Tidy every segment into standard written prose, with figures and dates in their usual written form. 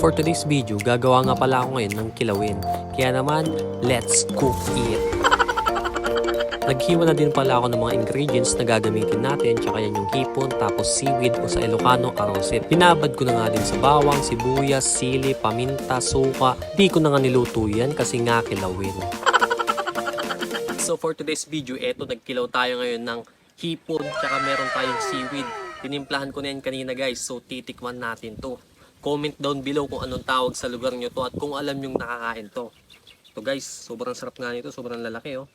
for today's video, gagawa nga pala ako ngayon ng kilawin. Kaya naman, let's cook it! Naghiwa na din pala ako ng mga ingredients na gagamitin natin, tsaka yan yung hipon, tapos seaweed o sa Ilocano, karoset. Binabad ko na nga din sa bawang, sibuyas, sili, paminta, suka. Di ko na nga niluto yan kasi nga kilawin. So for today's video, eto nagkilaw tayo ngayon ng hipon, tsaka meron tayong seaweed. Tinimplahan ko na yan kanina guys, so titikman natin to. Comment down below kung anong tawag sa lugar nyo to at kung alam yung nakakain to. So guys, sobrang sarap nga nito, sobrang lalaki oh.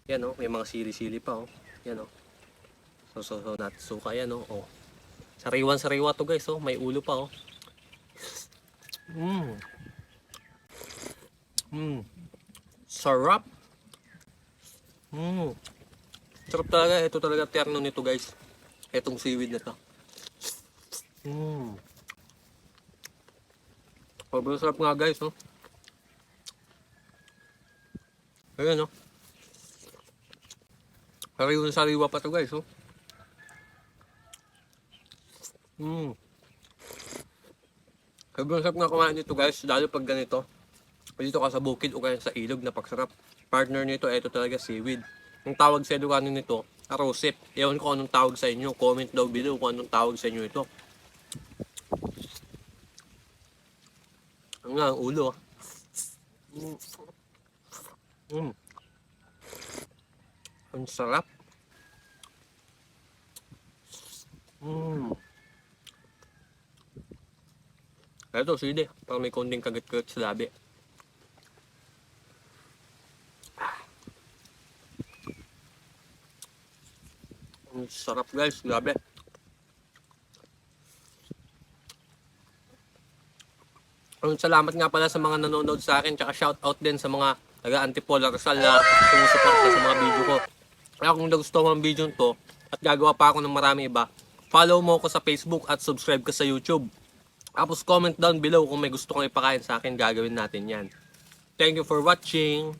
Yan oh, may mga sili-sili pa oh. Yan oh. So natsuka yan oh. Oh. Sariwan-sariwa to guys oh, may ulo pa oh. Sarap. Sarap talaga, ito talaga tierno nito guys. Etong seaweed na to. Sobrang sarap nga guys oh. Ayan oh. Sariwa pa to guys oh. Sobrang sarap nga kumain nito guys, lalo pag ganito. Dito ka sa bukid o kaya sa ilog, napaksarap. Partner nito, ito talaga seaweed. Ang tawag sa Ilocano nito, arosip. Ewan ko anong tawag sa inyo, comment down below kung anong tawag sa inyo ito. Ang nga, ang ulo. Ang sarap. Ito, sili. Parang may konting kagat-kagat sa labi. Ang sarap guys, grabe. Salamat nga pala sa mga nanonood sa akin, tsaka shoutout din sa mga taga-Antipolo Rizal na sumusuporta sa mga video ko. Kaya kung nagustuhan mo ang video to at gagawa pa ako ng marami iba, follow mo ako sa Facebook at subscribe ka sa YouTube. Tapos comment down below kung may gusto kong ipakain sa akin, gagawin natin yan. Thank you for watching!